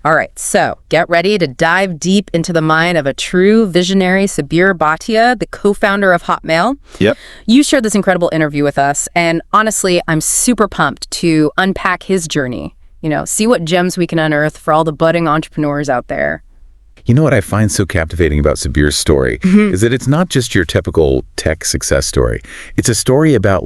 All right, so get ready to dive deep into the mind of a true visionary, Sabir Bhatia, the co-founder of Hotmail. Yep. You shared this incredible interview with us, and honestly, I'm super pumped to unpack his journey. See what gems we can unearth for all the budding entrepreneurs out there. You know what I find so captivating about Sabir's story is that it's not just your typical tech success story. It's a story about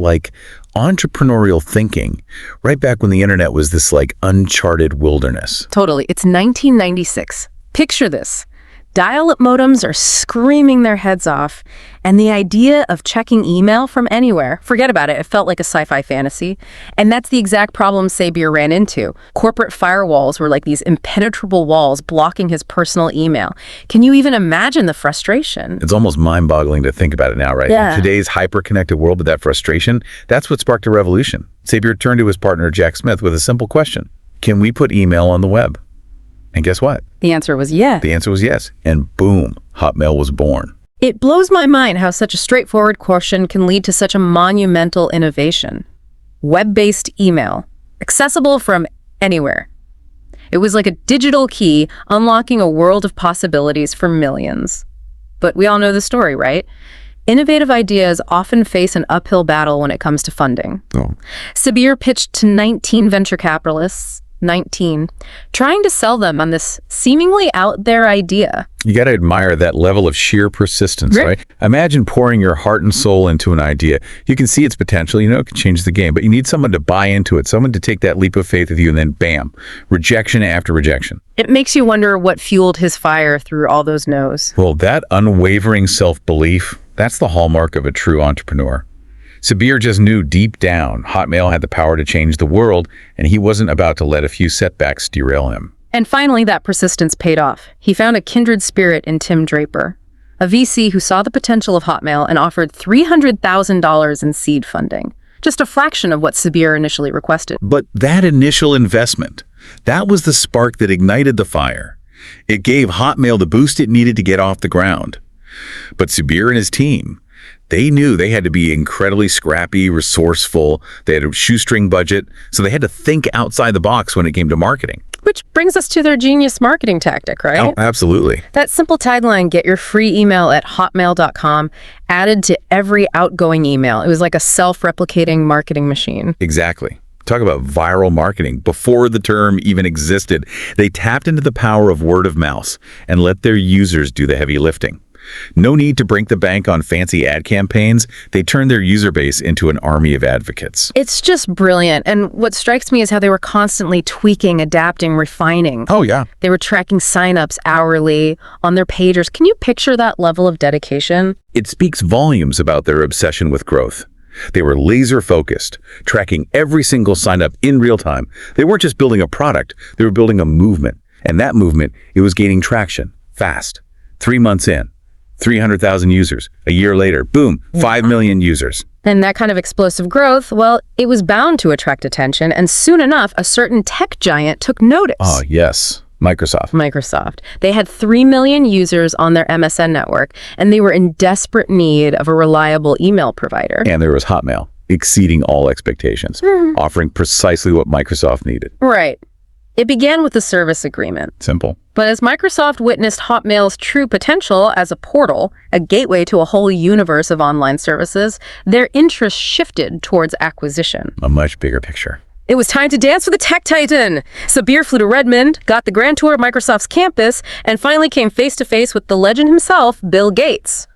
entrepreneurial thinking right back when the internet was this uncharted wilderness. Totally. It's 1996. Picture this. Dial-up modems are screaming their heads off, and the idea of checking email from anywhere, forget about it, it felt like a sci-fi fantasy. And that's the exact problem Sabir ran into. Corporate firewalls were like these impenetrable walls blocking his personal email. Can you even imagine the frustration? It's almost mind-boggling to think about it now, right? Yeah. In today's hyper-connected world with that frustration, that's what sparked a revolution. Sabir turned to his partner, Jack Smith, with a simple question. Can we put email on the web? And guess what? The answer was yes. The answer was yes. And boom, Hotmail was born. It blows my mind how such a straightforward question can lead to such a monumental innovation. Web-based email, accessible from anywhere. It was like a digital key unlocking a world of possibilities for millions. But we all know the story, right? Innovative ideas often face an uphill battle when it comes to funding. Oh. Sabir pitched to 19 venture capitalists, trying to sell them on this seemingly out there idea. You got to admire that level of sheer persistence, right? Imagine pouring your heart and soul into an idea. You can see its potential, it can change the game, but you need someone to buy into it, someone to take that leap of faith with you, and then bam, rejection after rejection. It makes you wonder what fueled his fire through all those no's. Well, that unwavering self-belief, that's the hallmark of a true entrepreneur. Sabir just knew deep down Hotmail had the power to change the world, and he wasn't about to let a few setbacks derail him. And finally, that persistence paid off. He found a kindred spirit in Tim Draper, a VC who saw the potential of Hotmail and offered $300,000 in seed funding, just a fraction of what Sabir initially requested. But that initial investment, that was the spark that ignited the fire. It gave Hotmail the boost it needed to get off the ground. But Sabir and his team, they knew they had to be incredibly scrappy, resourceful. They had a shoestring budget, so they had to think outside the box when it came to marketing. Which brings us to their genius marketing tactic, right? Oh, absolutely. That simple tagline, get your free email at hotmail.com, added to every outgoing email. It was like a self-replicating marketing machine. Exactly. Talk about viral marketing. Before the term even existed, they tapped into the power of word of mouth and let their users do the heavy lifting. No need to break the bank on fancy ad campaigns. They turned their user base into an army of advocates. It's just brilliant. And what strikes me is how they were constantly tweaking, adapting, refining. Oh, yeah. They were tracking signups hourly on their pagers. Can you picture that level of dedication? It speaks volumes about their obsession with growth. They were laser-focused, tracking every single sign-up in real time. They weren't just building a product, they were building a movement. And that movement, it was gaining traction, fast. 3 months in, 300,000 users. A year later, boom, 5 million users. And that kind of explosive growth, well, it was bound to attract attention, and soon enough, a certain tech giant took notice. Oh, yes. Microsoft. They had 3 million users on their MSN network, and they were in desperate need of a reliable email provider. And there was Hotmail, exceeding all expectations, offering precisely what Microsoft needed. Right. It began with a service agreement. Simple. But as Microsoft witnessed Hotmail's true potential as a portal, a gateway to a whole universe of online services, their interest shifted towards acquisition. A much bigger picture. It was time to dance with the tech titan. Sabir flew to Redmond, got the grand tour of Microsoft's campus, and finally came face-to-face with the legend himself, Bill Gates.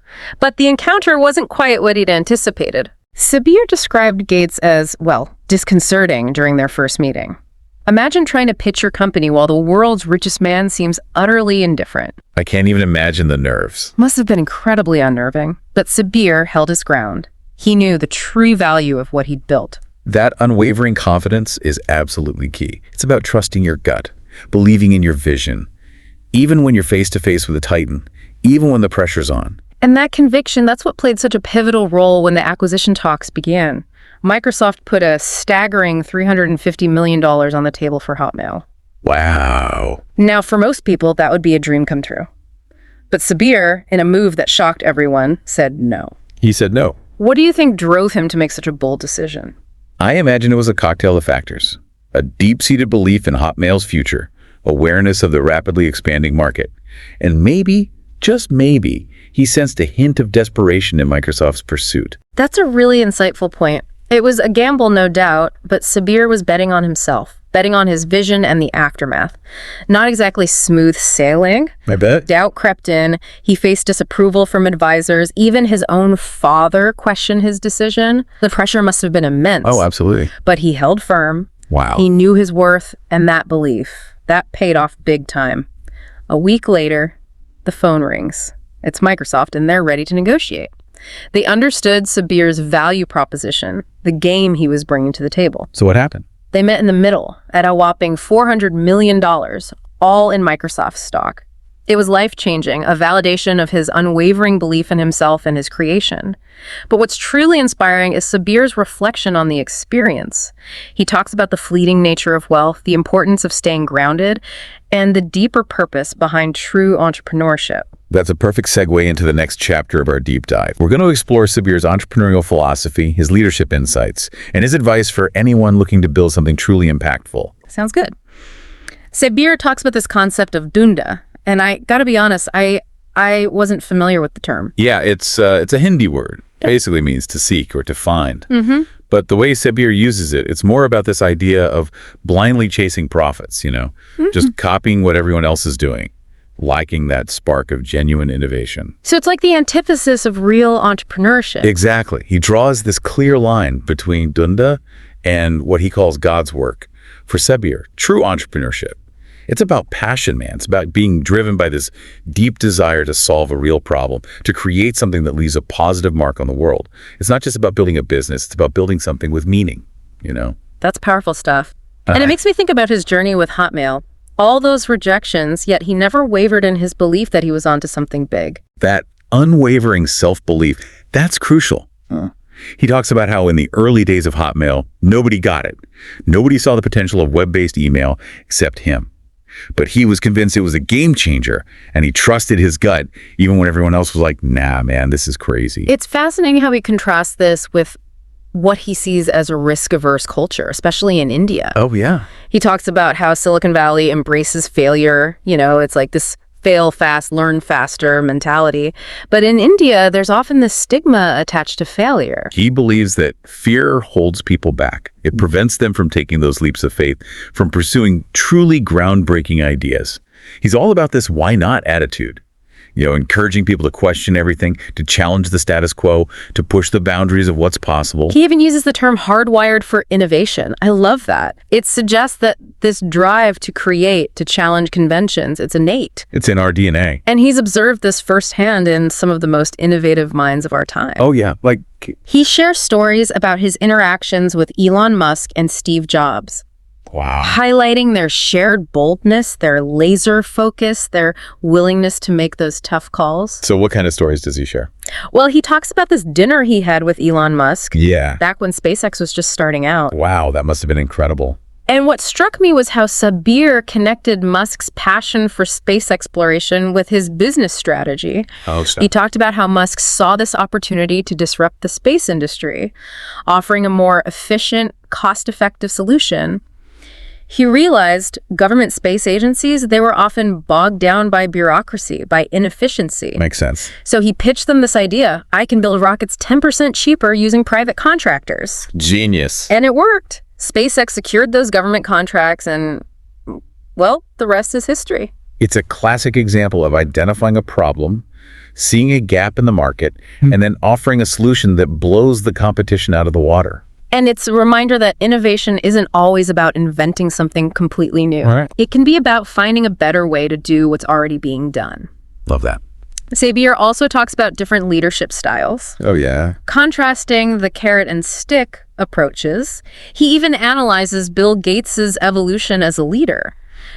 But the encounter wasn't quite what he'd anticipated. Sabir described Gates as, well, disconcerting during their first meeting. Imagine trying to pitch your company while the world's richest man seems utterly indifferent. I can't even imagine the nerves. Must have been incredibly unnerving. But Sabir held his ground. He knew the true value of what he'd built. That unwavering confidence is absolutely key. It's about trusting your gut, believing in your vision, even when you're face-to-face with a titan, even when the pressure's on. And that conviction, that's what played such a pivotal role when the acquisition talks began. Microsoft put a staggering $350 million on the table for Hotmail. Wow. Now, for most people, that would be a dream come true. But Sabir, in a move that shocked everyone, said no. He said no. What do you think drove him to make such a bold decision? I imagine it was a cocktail of factors. A deep-seated belief in Hotmail's future, awareness of the rapidly expanding market. And maybe, just maybe, he sensed a hint of desperation in Microsoft's pursuit. That's a really insightful point. It was a gamble, no doubt, but Sabir was betting on himself, betting on his vision and the aftermath. Not exactly smooth sailing. I bet. Doubt crept in. He faced disapproval from advisors. Even his own father questioned his decision. The pressure must have been immense. Oh, absolutely. But he held firm. Wow. He knew his worth, and that belief, that paid off big time. A week later, the phone rings. It's Microsoft, and they're ready to negotiate. They understood Sabir's value proposition, the game he was bringing to the table. So what happened? They met in the middle at a whopping $400 million, all in Microsoft stock. It was life-changing, a validation of his unwavering belief in himself and his creation. But what's truly inspiring is Sabir's reflection on the experience. He talks about the fleeting nature of wealth, the importance of staying grounded, and the deeper purpose behind true entrepreneurship. That's a perfect segue into the next chapter of our deep dive. We're going to explore Sabir's entrepreneurial philosophy, his leadership insights, and his advice for anyone looking to build something truly impactful. Sounds good. Sabir talks about this concept of dunda, and I gotta be honest, I wasn't familiar with the term. Yeah, it's a Hindi word. Basically means to seek or to find. Mm-hmm. But the way Sabir uses it, it's more about this idea of blindly chasing profits, just copying what everyone else is doing, lacking that spark of genuine innovation. So it's like the antithesis of real entrepreneurship. Exactly. He draws this clear line between dunda and what he calls God's work. For Sabir, true entrepreneurship, it's about passion, man. It's about being driven by this deep desire to solve a real problem, to create something that leaves a positive mark on the world. It's not just about building a business. It's about building something with meaning, That's powerful stuff. And it makes me think about his journey with Hotmail. All those rejections, yet he never wavered in his belief that he was onto something big. That unwavering self-belief, that's crucial. He talks about how in the early days of Hotmail, nobody got it. Nobody saw the potential of web-based email except him. But he was convinced it was a game changer, and he trusted his gut, even when everyone else was like, nah, man, this is crazy. It's fascinating how he contrasts this with what he sees as a risk-averse culture, especially in India. Oh, yeah. He talks about how Silicon Valley embraces failure. It's like this fail fast, learn faster mentality. But in India, there's often this stigma attached to failure. He believes that fear holds people back. It prevents them from taking those leaps of faith, from pursuing truly groundbreaking ideas. He's all about this why not attitude. Encouraging people to question everything, to challenge the status quo, to push the boundaries of what's possible. He even uses the term hardwired for innovation. I love that. It suggests that this drive to create, to challenge conventions, it's innate. It's in our DNA. And he's observed this firsthand in some of the most innovative minds of our time. Oh, yeah. He shares stories about his interactions with Elon Musk and Steve Jobs. Wow. Highlighting their shared boldness, their laser focus, their willingness to make those tough calls. So what kind of stories does he share? Well, he talks about this dinner he had with Elon Musk. Yeah. Back when SpaceX was just starting out. Wow, that must have been incredible. And what struck me was how Sabir connected Musk's passion for space exploration with his business strategy. Oh, stop. He talked about how Musk saw this opportunity to disrupt the space industry, offering a more efficient, cost-effective solution. He realized government space agencies, they were often bogged down by bureaucracy, by inefficiency. Makes sense. So he pitched them this idea, I can build rockets 10% cheaper using private contractors. Genius. And it worked. SpaceX secured those government contracts and, well, the rest is history. It's a classic example of identifying a problem, seeing a gap in the market, and then offering a solution that blows the competition out of the water. And it's a reminder that innovation isn't always about inventing something completely new. Right. It can be about finding a better way to do what's already being done. Love that. Sabir also talks about different leadership styles. Oh, yeah. Contrasting the carrot and stick approaches, he even analyzes Bill Gates's evolution as a leader,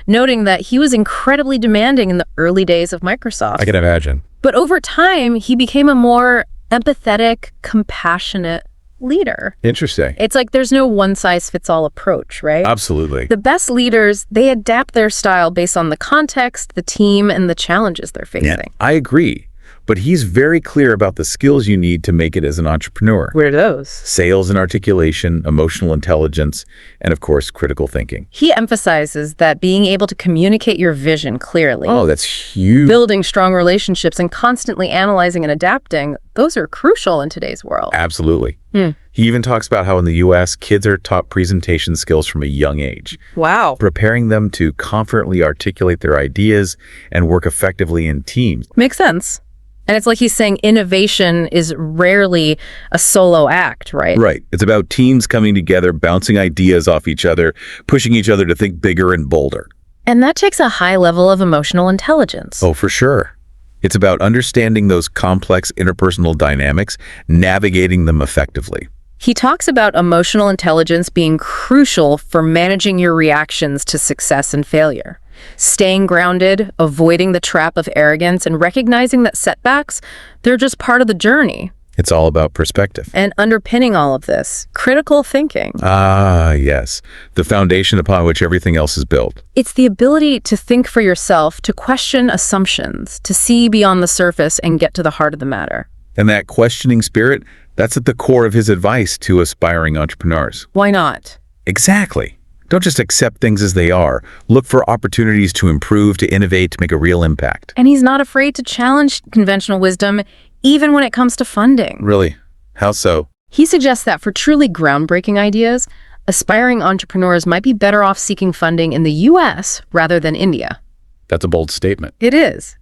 noting that he was incredibly demanding in the early days of Microsoft. I can imagine. But over time, he became a more empathetic, compassionate leader. Interesting. It's like there's no one-size-fits-all approach, right? Absolutely. The best leaders, they adapt their style based on the context, the team, and the challenges they're facing. Yeah, I agree. But he's very clear about the skills you need to make it as an entrepreneur. What are those? Sales and articulation, emotional intelligence, and of course, critical thinking. He emphasizes that being able to communicate your vision clearly, Oh, that's huge. building strong relationships, and constantly analyzing and adapting, those are crucial in today's world. Absolutely. He even talks about how in the U.S., kids are taught presentation skills from a young age, Wow. preparing them to confidently articulate their ideas and work effectively in teams. Makes sense. And it's like he's saying innovation is rarely a solo act, right? Right. It's about teams coming together, bouncing ideas off each other, pushing each other to think bigger and bolder. And that takes a high level of emotional intelligence. Oh, for sure. It's about understanding those complex interpersonal dynamics, navigating them effectively. He talks about emotional intelligence being crucial for managing your reactions to success and failure. Staying grounded, avoiding the trap of arrogance, and recognizing that setbacks, they're just part of the journey. It's all about perspective. And underpinning all of this, critical thinking. Ah, yes. The foundation upon which everything else is built. It's the ability to think for yourself, to question assumptions, to see beyond the surface and get to the heart of the matter. And that questioning spirit, that's at the core of his advice to aspiring entrepreneurs. Why not? Exactly. Don't just accept things as they are. Look for opportunities to improve, to innovate, to make a real impact. And he's not afraid to challenge conventional wisdom, even when it comes to funding. Really? How so? He suggests that for truly groundbreaking ideas, aspiring entrepreneurs might be better off seeking funding in the U.S. rather than India. That's a bold statement. It is.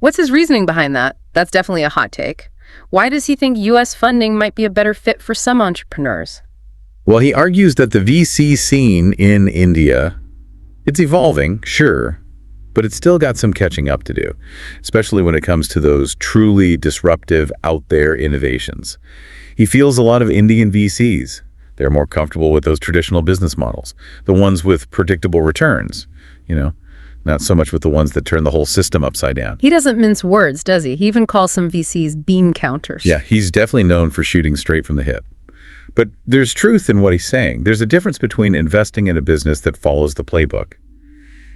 What's his reasoning behind that? That's definitely a hot take. Why does he think U.S. funding might be a better fit for some entrepreneurs? Well, he argues that the VC scene in India, it's evolving, sure, but it's still got some catching up to do, especially when it comes to those truly disruptive, out-there innovations. He feels a lot of Indian VCs. They're more comfortable with those traditional business models, the ones with predictable returns, not so much with the ones that turn the whole system upside down. He doesn't mince words, does he? He even calls some VCs bean counters. Yeah, he's definitely known for shooting straight from the hip. But there's truth in what he's saying. There's a difference between investing in a business that follows the playbook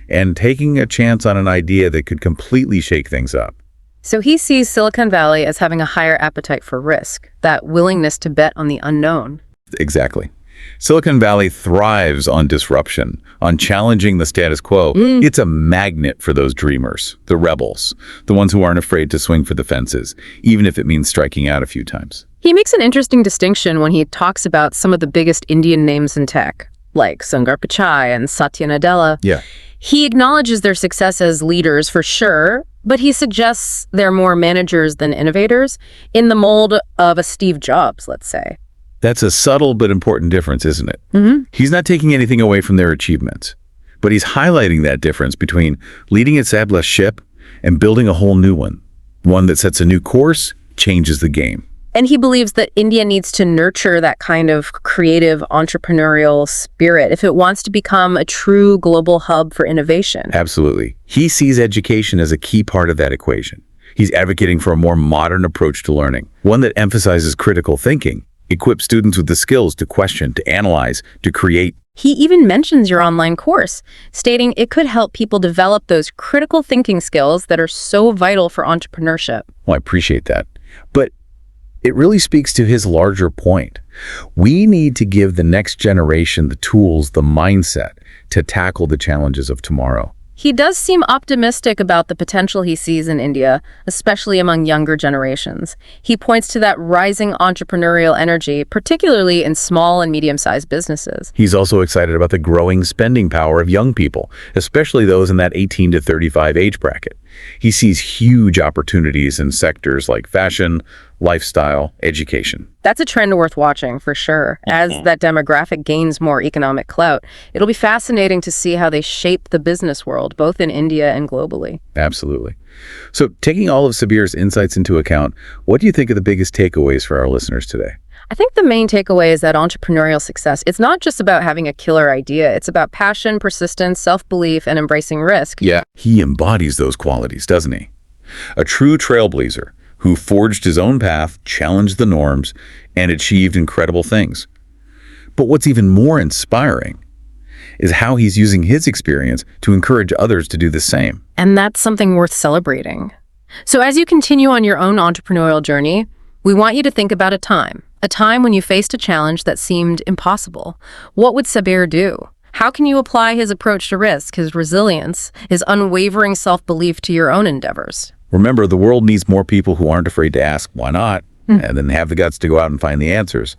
and taking a chance on an idea that could completely shake things up. So he sees Silicon Valley as having a higher appetite for risk, that willingness to bet on the unknown. Exactly. Silicon Valley thrives on disruption, on challenging the status quo. It's a magnet for those dreamers, the rebels, the ones who aren't afraid to swing for the fences, even if it means striking out a few times. He makes an interesting distinction when he talks about some of the biggest Indian names in tech, like Sundar Pichai and Satya Nadella. Yeah. He acknowledges their success as leaders for sure, but he suggests they're more managers than innovators, in the mold of a Steve Jobs, let's say. That's a subtle but important difference, isn't it? He's not taking anything away from their achievements, but he's highlighting that difference between leading an established ship and building a whole new one that sets a new course, changes the game. And he believes that India needs to nurture that kind of creative entrepreneurial spirit if it wants to become a true global hub for innovation. Absolutely. He sees education as a key part of that equation. He's advocating for a more modern approach to learning, one that emphasizes critical thinking, equips students with the skills to question, to analyze, to create. He even mentions your online course, stating it could help people develop those critical thinking skills that are so vital for entrepreneurship. Well, I appreciate that. But it really speaks to his larger point. We need to give the next generation the tools, the mindset to tackle the challenges of tomorrow. He does seem optimistic about the potential he sees in India, especially among younger generations. He points to that rising entrepreneurial energy, particularly in small and medium-sized businesses. He's also excited about the growing spending power of young people, especially those in that 18 to 35 age bracket. He sees huge opportunities in sectors like fashion, lifestyle, education. That's a trend worth watching, for sure. As that demographic gains more economic clout, it'll be fascinating to see how they shape the business world, both in India and globally. Absolutely. So taking all of Sabir's insights into account, what do you think are the biggest takeaways for our listeners today? I think the main takeaway is that entrepreneurial success, it's not just about having a killer idea. It's about passion, persistence, self-belief, and embracing risk. Yeah, he embodies those qualities, doesn't he? A true trailblazer who forged his own path, challenged the norms, and achieved incredible things. But what's even more inspiring is how he's using his experience to encourage others to do the same. And that's something worth celebrating. So as you continue on your own entrepreneurial journey, we want you to think about a time when you faced a challenge that seemed impossible. What would Sabir do? How can you apply his approach to risk, his resilience, his unwavering self-belief to your own endeavors? Remember, the world needs more people who aren't afraid to ask why not, and then have the guts to go out and find the answers.